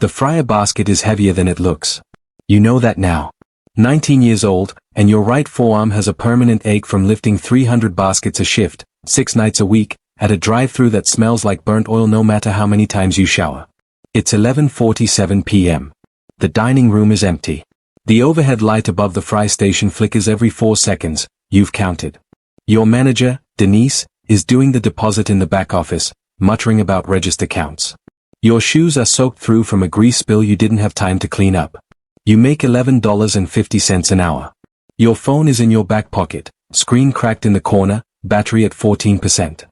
The fryer basket is heavier than it looks. You know that now. 19 years old, and your right forearm has a permanent ache from lifting 300 baskets a shift, 6 nights a week, at a drive-thru that smells like burnt oil no matter how many times you shower. It's 11:47 p.m. The dining room is empty. The overhead light above the fry station flickers every 4 seconds, you've counted. Your manager, Denise, is doing the deposit in the back office, muttering about register counts. Your shoes are soaked through from a grease spill you didn't have time to clean up. You make $11.50 an hour. Your phone is in your back pocket, screen cracked in the corner, battery at 14%.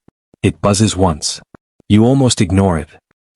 It buzzes once. You almost ignore it.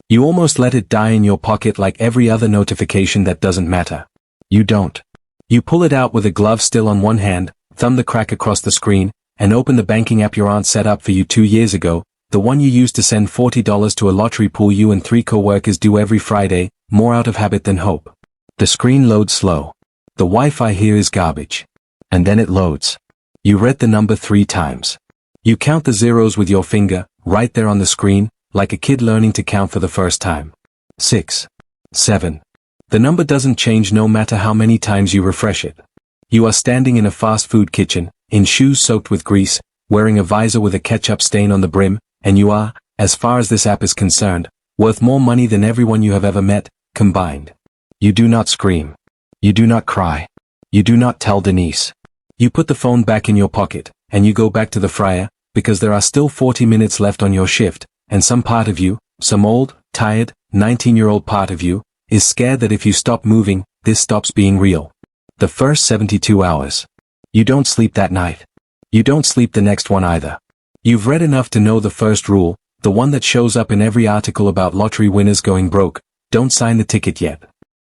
You almost let it die in your pocket like every other notification that doesn't matter. You don't. You pull it out with a glove still on one hand, thumb the crack across the screen, and open the banking app your aunt set up for you 2 years ago, the one you used to send $40 to a lottery pool you and 3 coworkers do every Friday, more out of habit than hope. The screen loads slow. The Wi-Fi here is garbage. And then it loads. You read the number 3 times. You count the zeros with your finger, right there on the screen, like a kid learning to count for the first time. 6. 7. The number doesn't change no matter how many times you refresh it. You are standing in a fast food kitchen, in shoes soaked with grease, wearing a visor with a ketchup stain on the brim, and you are, as far as this app is concerned, worth more money than everyone you have ever met, combined. You do not scream. You do not cry. You do not tell Denise. You put the phone back in your pocket, and you go back to the fryer, because there are still 40 minutes left on your shift, and some part of you, some old, tired, 19-year-old part of you, is scared that if you stop moving, this stops being real. The first 72 hours. You don't sleep that night. You don't sleep the next one either. You've read enough to know the first rule, the one that shows up in every article about lottery winners going broke: don't sign the ticket yet.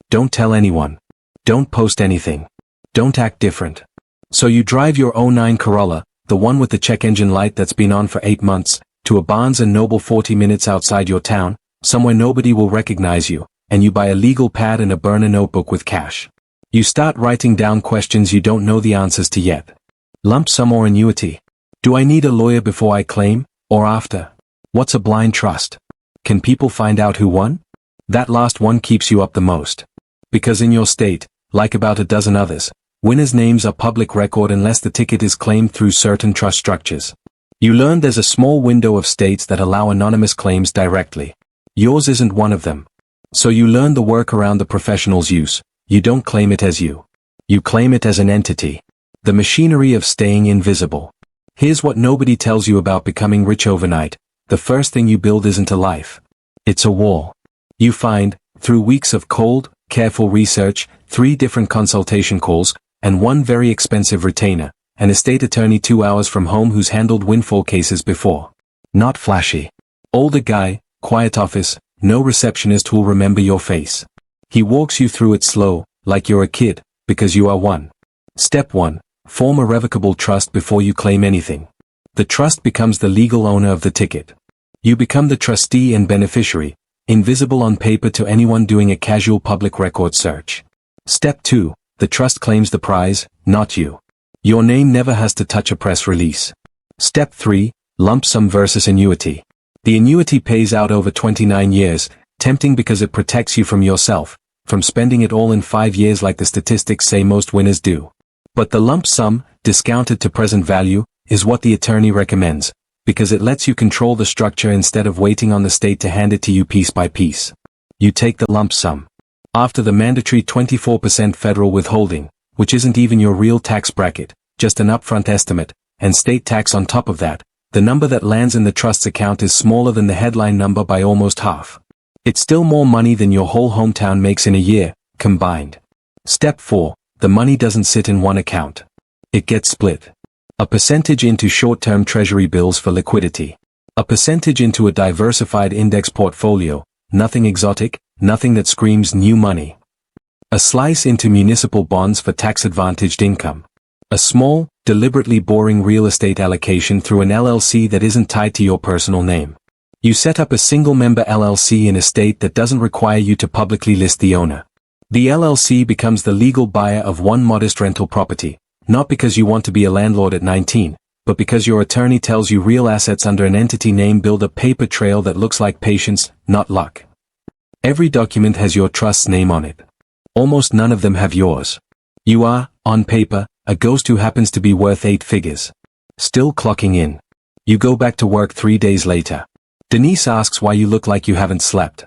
Don't tell anyone. Don't post anything. Don't act different. So you drive your '09 Corolla, the one with the check engine light that's been on for 8 months, to a Barnes & Noble 40 minutes outside your town, somewhere nobody will recognize you, and you buy a legal pad and a burner notebook with cash. You start writing down questions you don't know the answers to yet. Lump sum or annuity? Do I need a lawyer before I claim, or after? What's a blind trust? Can people find out who won? That last one keeps you up the most. Because in your state, like about a dozen others, winners' names are public record unless the ticket is claimed through certain trust structures. You learn there's a small window of states that allow anonymous claims directly. Yours isn't one of them. So you learn the workaround the professionals use. You don't claim it as you. You claim it as an entity. The machinery of staying invisible. Here's what nobody tells you about becoming rich overnight. The first thing you build isn't a life. It's a wall. You find, through weeks of cold, careful research, 3 different consultation calls, and 1 very expensive retainer, an estate attorney 2 hours from home who's handled windfall cases before. Not flashy. Older guy, quiet office, no receptionist who'll remember your face. He walks you through it slow, like you're a kid, because you are one. Step 1. Form a revocable trust before you claim anything. The trust becomes the legal owner of the ticket. You become the trustee and beneficiary, invisible on paper to anyone doing a casual public record search. Step 2. The trust claims the prize, not you. Your name never has to touch a press release. Step 3. Lump sum versus annuity. The annuity pays out over 29 years, tempting because it protects you from yourself, from spending it all in 5 years like the statistics say most winners do. But the lump sum, discounted to present value, is what the attorney recommends, because it lets you control the structure instead of waiting on the state to hand it to you piece by piece. You take the lump sum. After the mandatory 24% federal withholding, which isn't even your real tax bracket, just an upfront estimate, and state tax on top of that, the number that lands in the trust's account is smaller than the headline number by almost half. It's still more money than your whole hometown makes in a year, combined. Step 4. The money doesn't sit in one account. It gets split. A percentage into short-term treasury bills for liquidity. A percentage into a diversified index portfolio, nothing exotic, nothing that screams new money. A slice into municipal bonds for tax-advantaged income. A small, deliberately boring real estate allocation through an LLC that isn't tied to your personal name. You set up a single-member LLC in a state that doesn't require you to publicly list the owner. The LLC becomes the legal buyer of one modest rental property, not because you want to be a landlord at 19, but because your attorney tells you real assets under an entity name build a paper trail that looks like patience, not luck. Every document has your trust's name on it. Almost none of them have yours. You are, on paper, a ghost who happens to be worth 8 figures. Still clocking in. You go back to work 3 days later. Denise asks why you look like you haven't slept.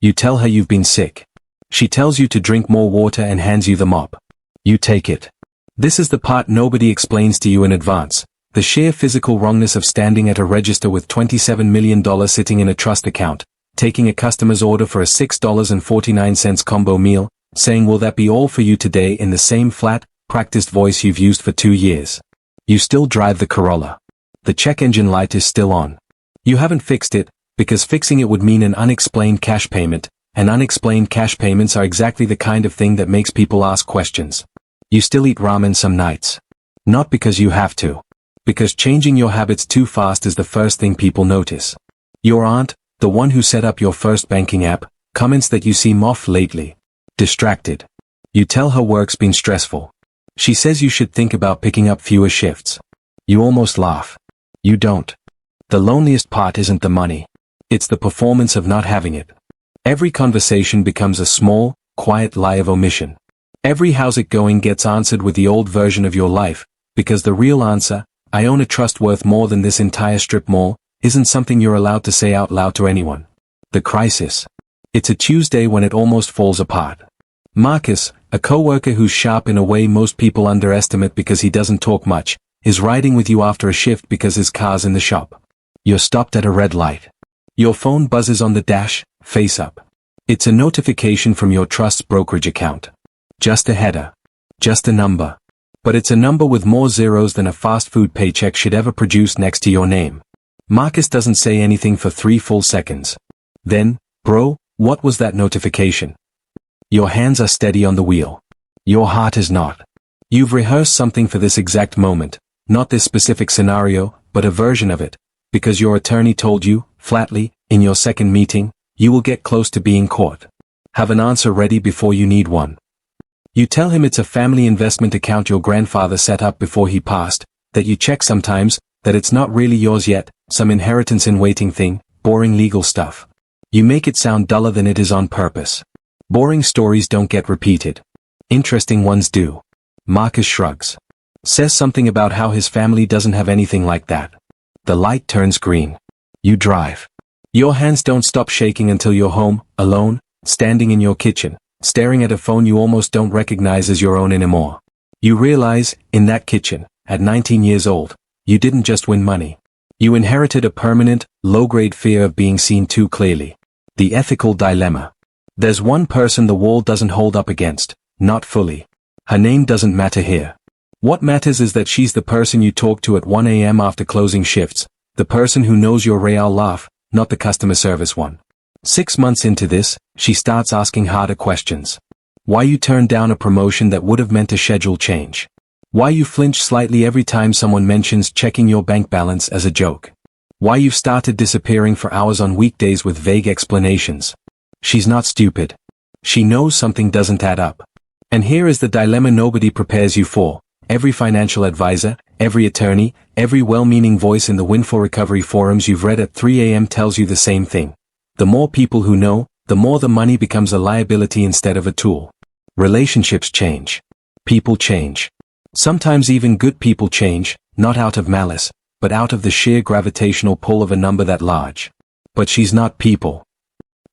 You tell her you've been sick. She tells you to drink more water and hands you the mop. You take it. This is the part nobody explains to you in advance. The sheer physical wrongness of standing at a register with $27 million sitting in a trust account, taking a customer's order for a $6.49 combo meal, saying will that be all for you today in the same flat, practiced voice you've used for 2 years. You still drive the Corolla. The check engine light is still on. You haven't fixed it, because fixing it would mean an unexplained cash payment, and unexplained cash payments are exactly the kind of thing that makes people ask questions. You still eat ramen some nights. Not because you have to. Because changing your habits too fast is the first thing people notice. Your aunt, the one who set up your first banking app, comments that you seem off lately. Distracted. You tell her work's been stressful. She says you should think about picking up fewer shifts. You almost laugh. You don't. The loneliest part isn't the money. It's the performance of not having it. Every conversation becomes a small, quiet lie of omission. Every how's it going gets answered with the old version of your life, because the real answer, I own a trust worth more than this entire strip mall, isn't something you're allowed to say out loud to anyone. The crisis. It's a Tuesday when it almost falls apart. Marcus, a coworker who's sharp in a way most people underestimate because he doesn't talk much, is riding with you after a shift because his car's in the shop. You're stopped at a red light. Your phone buzzes on the dash, face up. It's a notification from your trust's brokerage account. Just a header. Just a number. But it's a number with more zeros than a fast food paycheck should ever produce next to your name. Marcus doesn't say anything for 3 full seconds. Then, bro, what was that notification? Your hands are steady on the wheel. Your heart is not. You've rehearsed something for this exact moment, not this specific scenario, but a version of it, because your attorney told you, flatly, in your second meeting, you will get close to being caught. Have an answer ready before you need one. You tell him it's a family investment account your grandfather set up before he passed, that you check sometimes, that it's not really yours yet, some inheritance in waiting thing, boring legal stuff. You make it sound duller than it is on purpose. Boring stories don't get repeated. Interesting ones do. Marcus shrugs. Says something about how his family doesn't have anything like that. The light turns green. You drive. Your hands don't stop shaking until you're home, alone, standing in your kitchen, staring at a phone you almost don't recognize as your own anymore. You realize, in that kitchen, at 19 years old, you didn't just win money. You inherited a permanent, low-grade fear of being seen too clearly. The ethical dilemma. There's one person the wall doesn't hold up against, not fully. Her name doesn't matter here. What matters is that she's the person you talk to at 1 a.m. after closing shifts, the person who knows your real laugh, not the customer service one. 6 months into this, she starts asking harder questions. Why you turned down a promotion that would have meant a schedule change. Why you flinch slightly every time someone mentions checking your bank balance as a joke. Why you've started disappearing for hours on weekdays with vague explanations. She's not stupid. She knows something doesn't add up. And here is the dilemma nobody prepares you for. Every financial advisor, every attorney, every well-meaning voice in the Windfall Recovery forums you've read at 3 a.m. tells you the same thing. The more people who know, the more the money becomes a liability instead of a tool. Relationships change. People change. Sometimes even good people change, not out of malice, but out of the sheer gravitational pull of a number that large. But she's not people.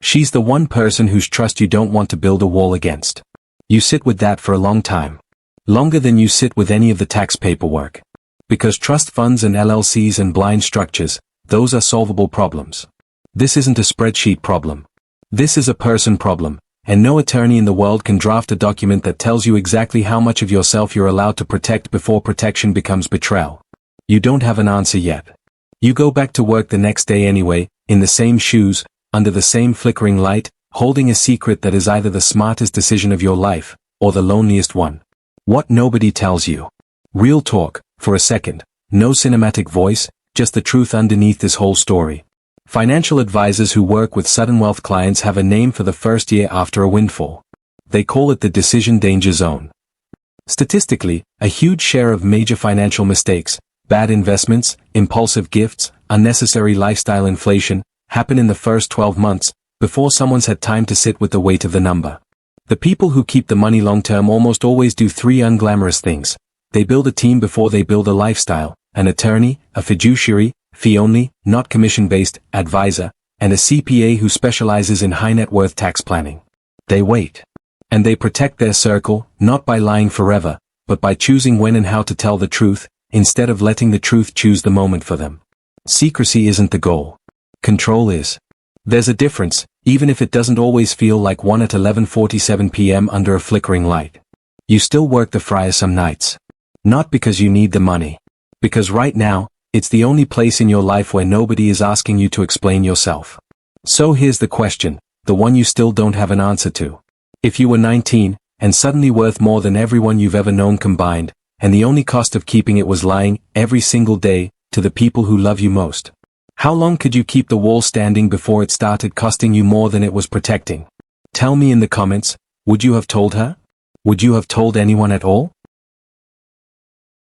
She's the one person whose trust you don't want to build a wall against. You sit with that for a long time. Longer than you sit with any of the tax paperwork. Because trust funds and LLCs and blind structures, those are solvable problems. This isn't a spreadsheet problem. This is a person problem, and no attorney in the world can draft a document that tells you exactly how much of yourself you're allowed to protect before protection becomes betrayal. You don't have an answer yet. You go back to work the next day anyway, in the same shoes, under the same flickering light, holding a secret that is either the smartest decision of your life, or the loneliest one. What nobody tells you. Real talk, for a second, no cinematic voice, just the truth underneath this whole story. Financial advisors who work with sudden wealth clients have a name for the first year after a windfall. They call it the decision danger zone. Statistically, a huge share of major financial mistakes, bad investments, impulsive gifts, unnecessary lifestyle inflation, happen in the first 12 months, before someone's had time to sit with the weight of the number. The people who keep the money long-term almost always do three unglamorous things. They build a team before they build a lifestyle: an attorney, a fiduciary, fee-only, not commission-based, advisor, and a CPA who specializes in high-net-worth tax planning. They wait. And they protect their circle, not by lying forever, but by choosing when and how to tell the truth, instead of letting the truth choose the moment for them. Secrecy isn't the goal. Control is. There's a difference, even if it doesn't always feel like one at 11:47 p.m. under a flickering light. You still work the fryer some nights. Not because you need the money. Because right now, it's the only place in your life where nobody is asking you to explain yourself. So here's the question, the one you still don't have an answer to. If you were 19, and suddenly worth more than everyone you've ever known combined, and the only cost of keeping it was lying, every single day, to the people who love you most, how long could you keep the wall standing before it started costing you more than it was protecting? Tell me in the comments, would you have told her? Would you have told anyone at all?